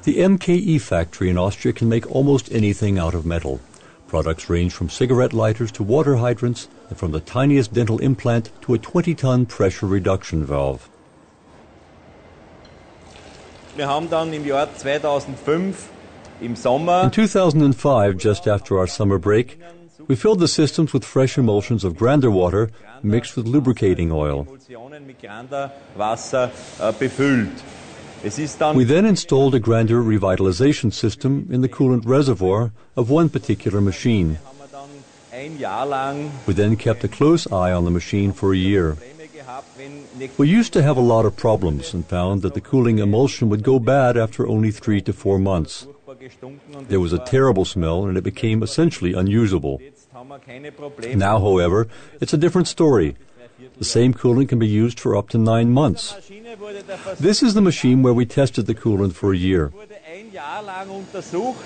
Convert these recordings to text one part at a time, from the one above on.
The MKE factory in Austria can make almost anything out of metal. Products range from cigarette lighters to water hydrants, and from the tiniest dental implant to a 20-ton pressure reduction valve. Wir haben dann im Jahr 2005 im Sommer In 2005, just after our summer break, we filled the systems with fresh emulsions of Grander water mixed with lubricating oil. mit Grander Wasser befüllt. Es ist dann We then installed a Grander revitalization system in the coolant reservoir of one particular machine. haben wir dann ein Jahr lang We then kept a close eye on the machine for a year. Probleme gehabt, wenn We used to have a lot of problems and found that the cooling emulsion would go bad after only 3 to 4 months. furchtbar gestunken und There was a terrible smell and it became essentially unusable. jetzt haben wir keine Probleme. Now, however, it's a different story. The same coolant can be used for up to 9 months. Maschine wurde der Versuch This is the machine where we tested the coolant for a year. wurde ein Jahr lang untersucht.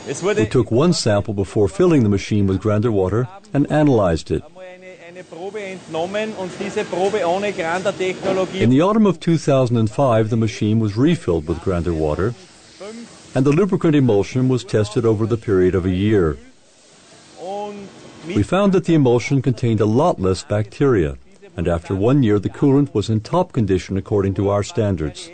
Es We wurde took one sample before filling the machine with Grander water and analyzed it. einmal eine Probe entnommen und diese Probe ohne Grander-Technologie In the autumn of 2005, the machine was refilled with Grander water, and the lubricant emulsion was tested over the period of a year. und We found that the emulsion contained a lot less bacteria, and after 1 year, the coolant was in top condition according to our standards.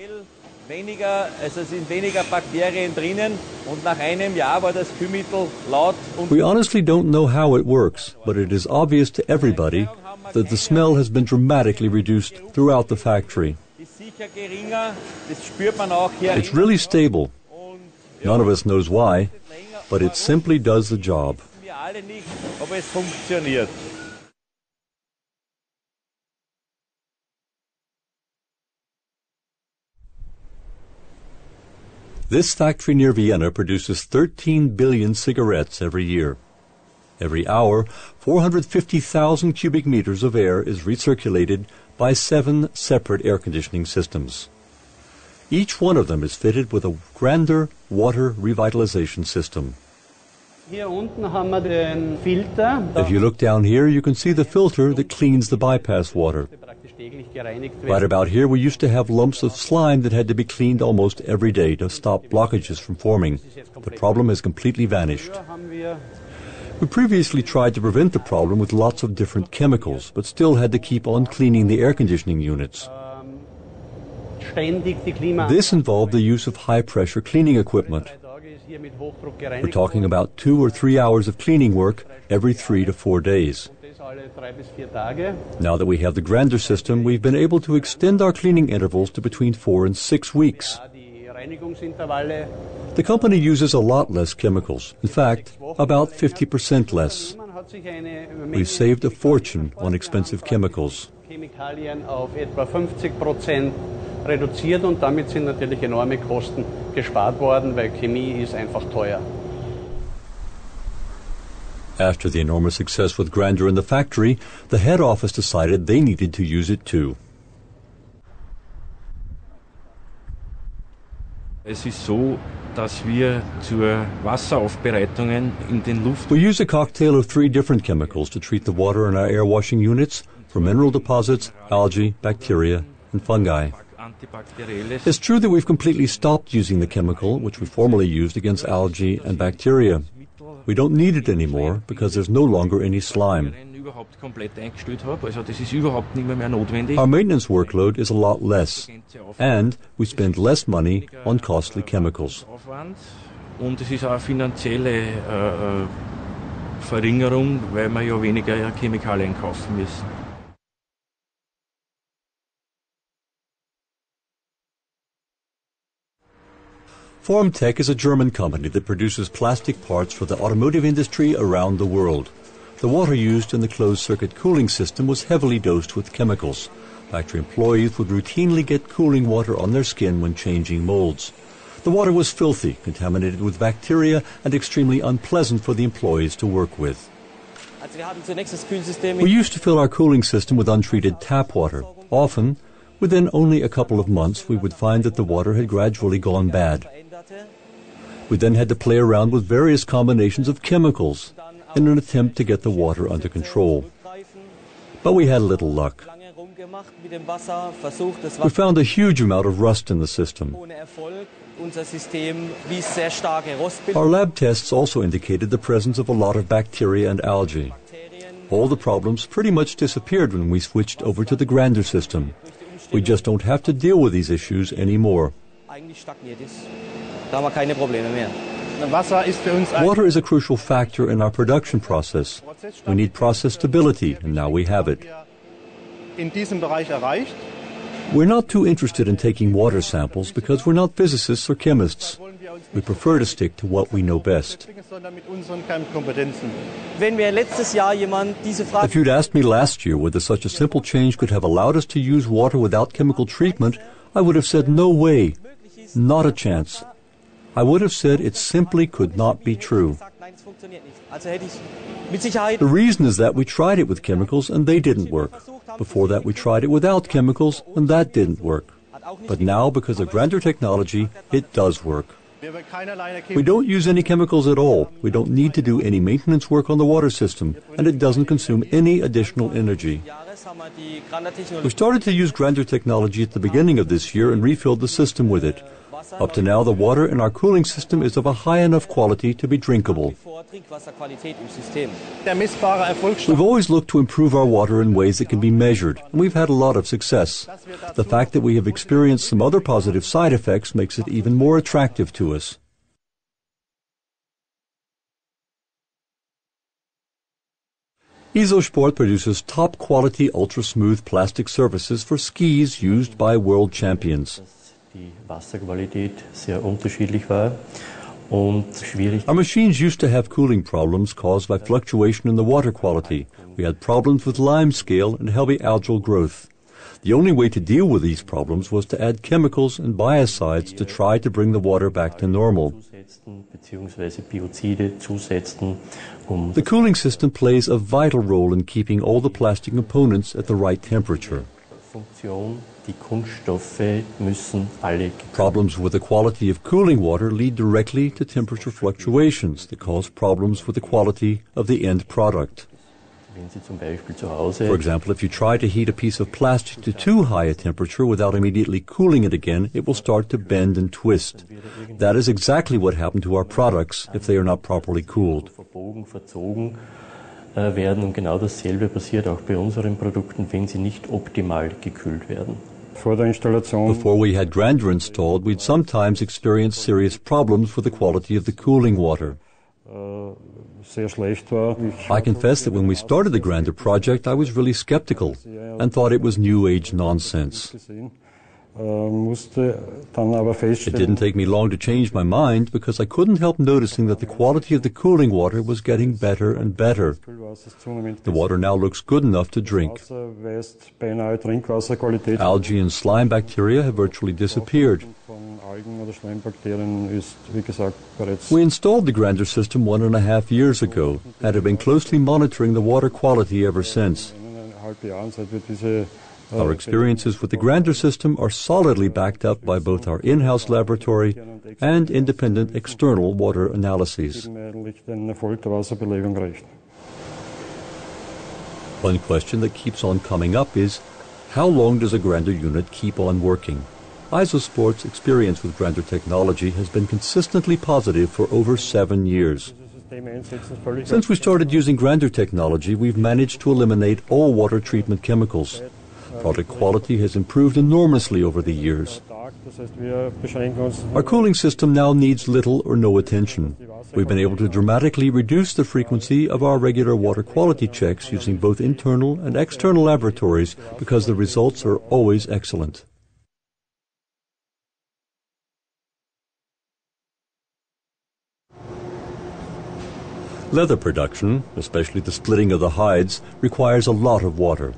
weniger, also es sind weniger Bakterien drinnen und nach einem Jahr war das Kühlmittel laut und We honestly don't know how it works, but it is obvious to everybody that the smell has been dramatically reduced throughout the factory. ist sicher geringer, das spürt man auch hier. It's really stable. Und None of us knows why, but it simply does the job. wir alle nicht, aber es funktioniert. This factory near Vienna produces 13 billion cigarettes every year. Every hour, 450,000 cubic meters of air is recirculated by 7 separate air conditioning systems. Each one of them is fitted with a Grander water revitalization system. Hier unten haben wir den Filter, If you look down here, you can see the filter that cleans the bypass water. praktisch täglich gereinigt Right wird. about here, we used to have lumps of slime that had to be cleaned almost every day to stop blockages from forming. The problem has completely vanished. Hier haben wir We previously tried to prevent the problem with lots of different chemicals, but still had to keep on cleaning the air conditioning units. ständig die Klima. This involved the use of high-pressure cleaning equipment. 3 Tage ist hier mit Hochdruck We're gereinigt. talking about 2 or 3 hours of cleaning work every 3 to 4 days. Das alle 3 bis 4 Tage. Now that we have the Grander system, we've been able to extend our cleaning intervals to between 4 and 6 weeks. Die Reinigungsintervalle. The company uses a lot less chemicals. In fact, about 50% less. Man hat sich eine We've saved a fortune on expensive chemicals. Chemikalien auf etwa 50% reduziert und damit sind natürlich enorme Kosten gespart worden, weil Chemie ist einfach teuer. After the enormous success with Grander in the factory, the head office decided they needed to use it too. Es ist so, dass wir zur Wasseraufbereitungen in den Luft We use a cocktail of 3 different chemicals to treat the water in our air washing units for mineral deposits, algae, bacteria, and fungi. antibakterielles It's true that we've completely stopped using the chemical which we formerly used against algae and bacteria. We don't need it anymore because there's no longer any slime. überhaupt komplett eingestellt habe. Also das ist überhaupt nicht mehr notwendig. Our maintenance workload is a lot less, and we spend less money on costly chemicals. Aufwand. Und es ist auch eine finanzielle Verringerung, weil wir ja weniger Chemikalien kaufen müssen. Formtech is a German company that produces plastic parts for the automotive industry around the world. The water used in the closed-circuit cooling system was heavily dosed with chemicals. Factory employees would routinely get cooling water on their skin when changing molds. The water was filthy, contaminated with bacteria, and extremely unpleasant for the employees to work with. Also wir hatten zunächst das Kühlsystem We used to fill our cooling system with untreated tap water. Often, within only a couple of months, we would find that the water had gradually gone bad. veränderte. We then had to play around with various combinations of chemicals in an attempt to get the water under control. But we had little luck. Lange We found a huge amount of rust in the system. Our lab tests also indicated the presence of a lot of bacteria and algae. All the problems pretty much disappeared when we switched over to the Grander system. We just don't have to deal with these issues anymore. Water is a crucial factor in our production process. We need process stability, and now we have it. We're not too interested in taking water samples because we're not physicists or chemists. We prefer to stick to what we know best. If you'd asked me last year whether such a simple change could have allowed us to use water without chemical treatment, I would have said no way, not a chance. I would have said it simply could not be true. The reason is that we tried it with chemicals and they didn't work. Before that we tried it without chemicals and that didn't work. But now, because of Grander technology, it does work. We don't use any chemicals at all. We don't need to do any maintenance work on the water system, and it doesn't consume any additional energy. We started to use Grander technology at the beginning of this year and refilled the system with it. Up to now, the water in our cooling system is of a high enough quality to be drinkable. We've always looked to improve our water in ways that can be measured, and we've had a lot of success. The fact that we have experienced some other positive side effects makes it even more attractive to us. Isosport produces top-quality, ultra-smooth plastic surfaces for skis used by world champions. Our machines used to have cooling problems caused by fluctuation in the water quality. We had problems with lime scale and heavy algal growth. The only way to deal with these problems was to add chemicals and biocides to try to bring the water back to normal. The cooling system plays a vital role in keeping all the plastic components at the right temperature. Problems with the quality of cooling water lead directly to temperature fluctuations that cause problems with the quality of the end product. For example, if you try to heat a piece of plastic to too high a temperature without immediately cooling it again, it will start to bend and twist. That is exactly what happened to our products if they are not properly cooled. Before we had Grander installed, we'd sometimes experience serious problems with the quality of the cooling water. I confess that when we started the Grander project, I was really skeptical and thought it was New Age nonsense. It didn't take me long to change my mind because I couldn't help noticing that the quality of the cooling water was getting better and better. The water now looks good enough to drink. Algae and slime bacteria have virtually disappeared. We installed the Grander system 1.5 years ago and have been closely monitoring the water quality ever since. Our experiences with the Grander system are solidly backed up by both our in-house laboratory and independent external water analyses. One question that keeps on coming up is, how long does a Grander unit keep on working? Isosport's experience with Grander technology has been consistently positive for over 7 years. Since we started using Grander technology, we've managed to eliminate all water treatment chemicals. Product quality has improved enormously over the years. Our cooling system now needs little or no attention. We've been able to dramatically reduce the frequency of our regular water quality checks using both internal and external laboratories because the results are always excellent. Leather production, especially the splitting of the hides, requires a lot of water.